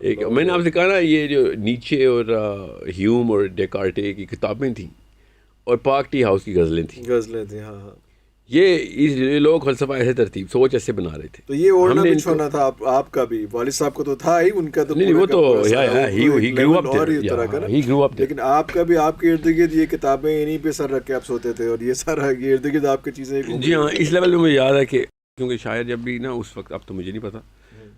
ایک میں نے آپ سے کہا نا یہ جو نیچے اور ہیوم اور ڈیکارٹے کی کتابیں تھیں اور پاک ٹی ہاؤس کی غزلیں تھیں. ہاں ہاں. یہ لوگ فلسفہ ایسے ترتیب سوچ ایسے بنا رہے تھے. تو یہ اوڑھنا بچھونا تھا آپ کا بھی، والد صاحب کو تو تھا ہی، ان کا تو نہیں وہ تو لیکن آپ کا بھی آپ کے ارد گرد یہ کتابیں انہیں پہ سر رکھ کے آپ سوتے تھے، اور یہ سارا یہ ارد گرد آپ کی چیزیں. جی ہاں، اس لیول میں مجھے یاد ہے کہ کیونکہ شاعر جب بھی نا اس وقت، اب تو مجھے نہیں پتا،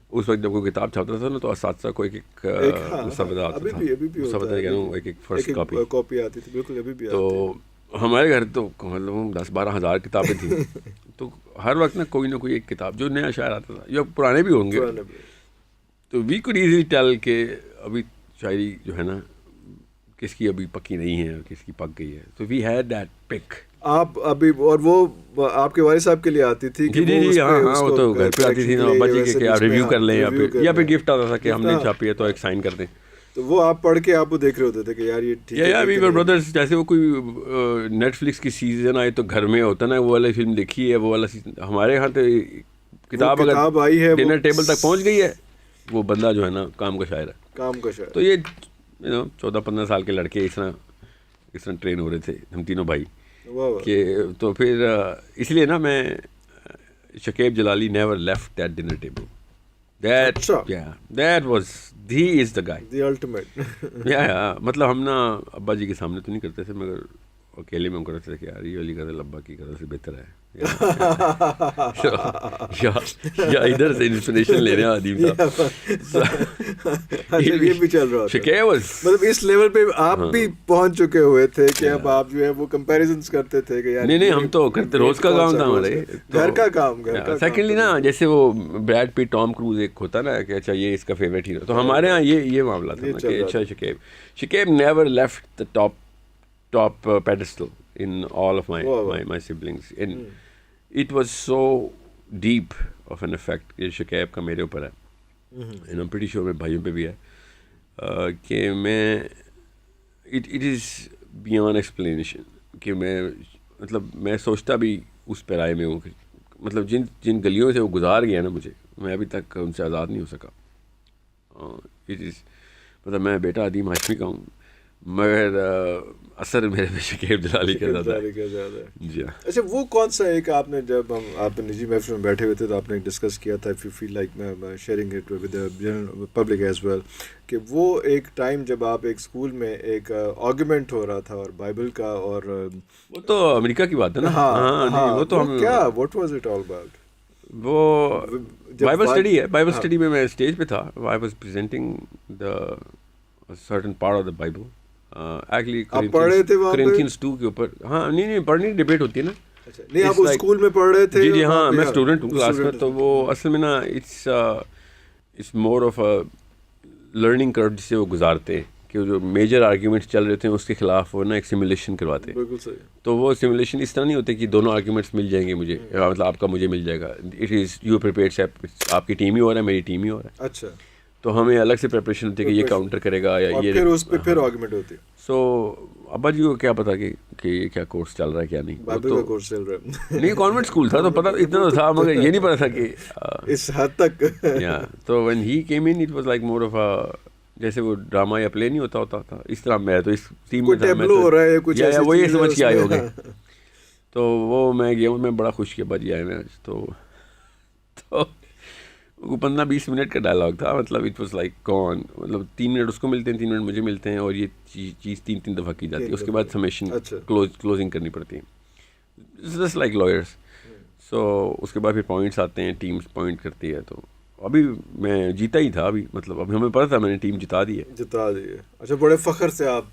اس وقت جب کوئی کتاب چھاپتا تھا نا تو اساتذہ کو ایک مسودہ آتا تھا، مسودہ کہہ رہا ہوں، ایک فرسٹ کاپی آتی تھی. بالکل ابھی بھی. تو ہمارے گھر تو مطلب 10-12 ہزار کتابیں تھیں. تو ہر وقت نا کوئی نہ کوئی ایک کتاب جو نیا شاعر آتا تھا، یا پرانے بھی ہوں گے، تو وی کوڈ ایزیلی ٹیل کہ ابھی شاعری جو ہے نا کس کی ابھی پکی نہیں ہے اور کس کی پک گئی ہے. تو وی ہیڈ دیٹ پک. آپ ابھی، اور وہ آپ کے والد صاحب کے لیے آتی تھی؟ جی ہاں، وہ تو گھر پہ آتی تھی نا بچے کہ آپ ریویو کر لیں، یا پھر گفٹ آتا تھا کہ ہم نے چھاپی ہے تو ایک سائن کر دیں. تو وہ آپ پڑھ کے آپ وہ دیکھ رہے ہوتے تھے کہ یار یہ ٹھیک ہے. یا وی ور بردرز، جیسے وہ کوئی نیٹ فلکس کی سیزن آئے تو گھر میں ہوتا نا وہ والی فلم دیکھی ہے، وہ والا سیزن. ہمارے یہاں تو کتاب اگر آئی ہے ڈنر ٹیبل تک پہنچ گئی ہے، وہ بندہ جو ہے نا کام کا شاعر ہے. کام کا شاعر. تو یہ 14-15 سال کے لڑکے اس طرح ٹرین ہو رہے تھے ہم تینوں بھائی کہ. تو پھر اس لیے نا میں Shakeb Jalali never left that dinner table. That was he is the guy, the ultimate. مطلب ہم نا ابا جی کے سامنے تو نہیں کرتے تھے، مگر اکیلے میں ہم کرتے تھے کہ یار یہ والی غزل ابا کی غزل سے بہتر ہے، یا ادھر سے انسپریشن لینے عدیم صاحب. یہ بھی چل رہا تھا، مطلب اس لیول پہ آپ بھی پہنچ چکے ہوئے تھے کہ اب آپ جو ہے وہ کمپیریزنس کرتے تھے کہ یار نہیں ہم تو کرتے، روز کا کام تھا ہمارے، گھر کا کام. سیکنڈلی نا جیسے وہ بریڈ پٹ، ٹام کروز ایک ہوتا نا کہ اچھا یہ اس کا فیوریٹ ہیرو، تو ہمارے ہاں یہ معاملہ تھا کہ اچھا Shakeb never left the top pedestal in all of my siblings, and it was so deep of an effect کہ شکیب کا میرے اوپر ہے، and I'm pretty sure میرے بھائیوں پہ بھی ہے کہ میں it is beyond explanation کہ مطلب میں سوچتا بھی اس پیرائے میں ہوں کہ مطلب جن گلیوں سے وہ گزار گیا نا مجھے، میں ابھی تک ان سے آزاد نہیں ہو سکا. مطلب میں بیٹا عدیم ہاشمی کا ہوں، مگر اثر میرے پہ شکیب جلالی کا زیادہ ہے. جی ہاں. اچھا وہ کون سا ایک آپ نے، جب آپ نجی محفل میں بیٹھے ہوئے تھے تو آپ نے ڈسکس کیا تھا، if you feel like sharing it with the general public as well، کہ وہ ایک ٹائم جب آپ ایک اسکول میں ایک آرگومنٹ ہو رہا تھا اور بائبل کا، اور وہ تو امریکہ کی بات ہے نا. ہاں وہ تو ہم کیا what was it all about؟ وہ بائبل اسٹڈی ہے. بائبل اسٹڈی میں اسٹیج پہ تھا. I was presenting the certain part of the Bible. Actually Corinthians 2 کے اوپر. ہاں نہیں پڑھنے کی ڈبیٹ ہوتی ہے نا. نہیں آپ اسکول میں پڑھ رہے تھے؟ جی ہاں میں اسٹوڈنٹ ہوں کلاس میں. تو وہ اصل میں نا it's more of a learning curve جس سے وہ گزارتے ہیں کہ جو میجر آرگیومنٹس چل رہے تھے اس کے خلاف وہ نا ایک سیمولیشن کرواتے ہیں. بالکل صحیح. تو وہ سیمولیشن اس طرح نہیں ہوتے کہ دونوں آرگیومنٹس مل جائیں گے مجھے، مطلب آپ کا مجھے مل جائے گا. اٹ از یو پریپیئرڈ، آپ کی ٹیم ہی ہو رہا ہے، میری ٹیم ہی ہو رہا ہے. اچھا. تو ہمیں الگ سے پریپریشن ہوتی ہے کہ یہ کاؤنٹر کرے گا یا یہ، پھر اس پہ پھر آرگومنٹ ہوتی ہے. سو ابا جی کو کیا پتا کہ یہ کیا کورس چل رہا ہے کیا نہیں. بائبل کا کورس چل رہا ہے. نہیں کانوینٹ اسکول تھا تو پتا اتنا تو تھا، مگر یہ نہیں پتا تھا کہ اس حد تک. تو when he came in it was like more of a جیسے وہ ڈرامہ یا پلے نہیں ہوتا تھا اس طرح. میں تو اس ٹیم میں تھا، وہ یہ سمجھ کے آئے ہو گئے. تو وہ میں گیا ہوں، میں بڑا خوش کیا باجی آئے میں. تو 15-20 منٹ کا ڈائلاگ تھا. مطلب اٹ واز لائک گون، مطلب 3 منٹ اس کو ملتے ہیں، 3 منٹ مجھے ملتے ہیں، اور یہ چیز 3 دفعہ کی جاتی ہے. اس کے بعد سمیشن کلوزنگ کرنی پڑتی ہے، جسٹ لائک لائرس. سو اس کے بعد پھر پوائنٹس آتے ہیں، ٹیمس پوائنٹ کرتی ہے. تو ابھی میں جیتا ہی تھا ابھی، مطلب ابھی ہمیں پتا تھا میں نے ٹیم جتا دی ہے. اچھا بڑے فخر سے آپ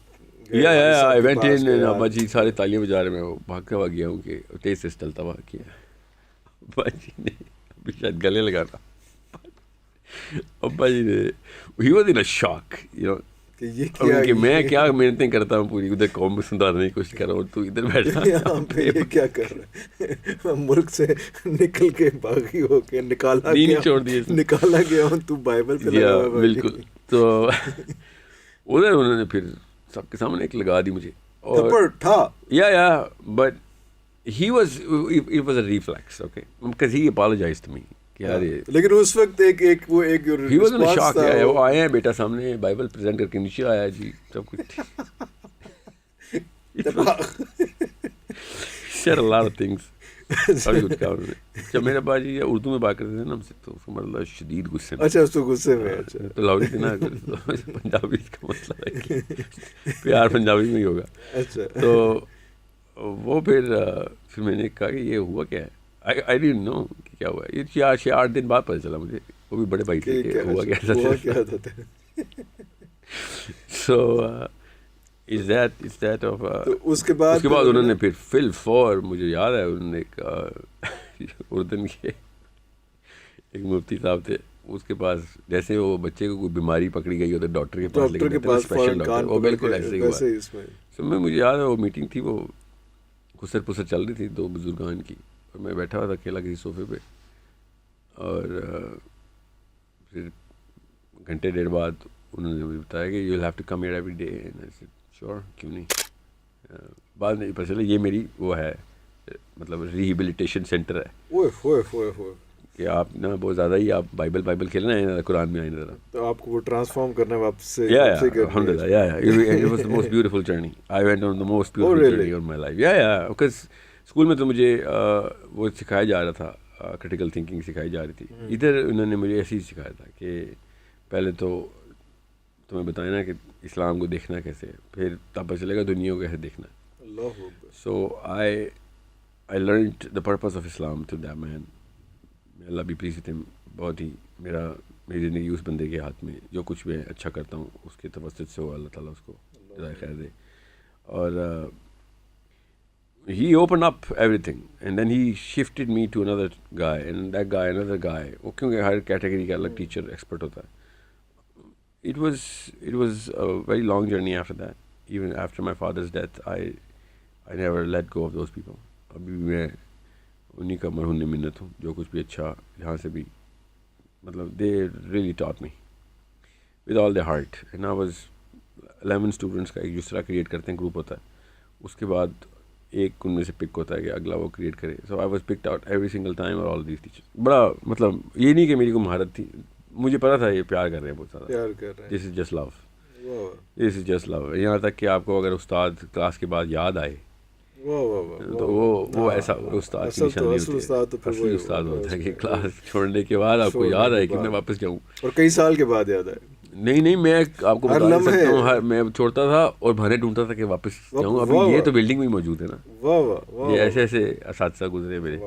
ایونٹ ابا جی سارے تالیاں بجا رہے. میں وہ بھاگ ہوا گیا ہوں کہ تیز سے چلتا ہوا کیا. ابا جی نے ابھی شاید گلے لگانا. ابا جی نے ہی واز ان اے شاک کہ میں کیا محنتیں کرتا ہوں پوری ادھر قوم میں سدھارنے کی کوشش کر رہا ہوں، تو ادھر بیٹھا کیا کر رہا ہے. ملک سے نکل کے باغی ہو کے نکالا گیا ہوں، تو بائبل پہ لگا ہوا. بالکل. تو ادھر انہوں نے پھر سب کے سامنے ایک لگا دی مجھے. اور تھا but he was it was a reflex, okay, because he apologized to me. کہ یار یہ لیکن اس وقت ایک وہ ایک ہی واز ان شاک. وہ آئے ہیں بیٹا سامنے بائبل پریزنٹ کر کے نیچے آیا جی سب کچھ share a lot of things. جب میرے ابا جی اردو میں بات کرتے تھے نا ہم سے تو مطلب شدید غصے میں. اچھا اس تو غصے میں تو لاہوری تھے نا پنجابی کا مسئلہ ہے کہ پیار پنجابی میں ہی ہوگا. تو وہ پھر میں نے کہا کہ یہ ہوا کیا ہے. I didn't know کہ کیا ہوا. یہ 6-8 دن بعد پتہ چلا مجھے, وہ بھی بڑے بھائی سے کہ ہوا کیا تھا. So is that of اس کے بعد انہوں نے پھر فل فور مجھے یاد ہے انہوں نے ایک اردن کے ایک مفتی صاحب تھے, اس کے پاس جیسے وہ بچے کو کوئی بیماری پکڑی گئی ہو تو ڈاکٹر کے پاس لے کے اسپیشل ڈاکٹر, وہ بالکل ایسے ہی ہوا. تو میں مجھے یاد ہے وہ میٹنگ تھی, وہ خسر پسر چل رہی تھی 2 بزرگان کی, اور میں بیٹھا ہوا تھا اکیلا کسی صوفے پہ, اور پھر گھنٹے 1.5 بعد انہوں نے مجھے بتایا کہ you will have to come here every day. Sure کیوں نہیں. بعد میں پتہ چلا یہ میری وہ ہے مطلب ریہیبلیٹیشن سینٹر ہے کہ آپ نا بہت زیادہ ہی آپ بائبل کھیلنا ہے, قرآن میں آئے ذرا, تو آپ کو وہ ٹرانسفارم کرنا ہے واپس سے. الحمدللہ, it was the most beautiful journey. I went on the most beautiful journey of my life. Because school میں تو مجھے وہ سکھایا جا رہا تھا, کرٹیکل تھنکنگ سکھائی جا رہی تھی. ادھر انہوں نے مجھے ایسے ہی سکھایا تھا کہ پہلے تو تمہیں بتائیں نا کہ اسلام کو دیکھنا کیسے, پھر تب پتہ چلے گا دنیا کو کیسے دیکھنا. So I learned the purpose of Islam to that man. May Allah be pleased with him. بہت ہی میری زندگی اس بندے کے ہاتھ میں, جو کچھ میں اچھا کرتا ہوں اس کے توسط سے ہو, اللہ تعالیٰ اس کو جزائے خیر دے. اور he opened up everything and then he shifted me to another guy and that guy another guy. وہ کیونکہ ہر کیٹیگری کا الگ ٹیچر ایکسپرٹ ہوتا ہے. It was a very long journey after that. Even after my father's death, I never let go of those people. ابھی بھی میں انہیں کا مرہون منت ہوں, جو کچھ بھی اچھا یہاں سے بھی مطلب they really taught me with all their heart. And I was 11 students کا ایک دوسرا کریٹ کرتے ہیں, گروپ ہوتا ہے, اس کے بعد ایک ان میں سے پک ہوتا ہے کہ اگلا وہ کریٹ کرے. So I was picked out every single time اور all these teachers. بڑا مطلب یہ نہیں کہ میری کوئی مہارت تھی, مجھے پتا تھا یہ پیار کر رہے ہیں بہت زیادہ, پیار کر رہے ہیں. This is just love, this is just love. یہاں تک کہ آپ کو اگر استاد کلاس کے بعد یاد آئے تو وہ ایسا استاد کی نشانی ہوتی ہے. اصلی استاد ہوتا ہے کہ کلاس چھوڑنے کے بعد آپ کو یاد آئے کہ میں واپس جاؤں, اور کئی سال کے بعد یاد آئے. نہیں میں آپ کو بتا سکتا ہوں, میں چھوڑتا تھا اور بہانے ڈھونڈتا تھا کہ واپس جاؤں. ابھی یہ تو بلڈنگ میں موجود ہے نا, یہ ایسے اساتذہ گزرے میرے.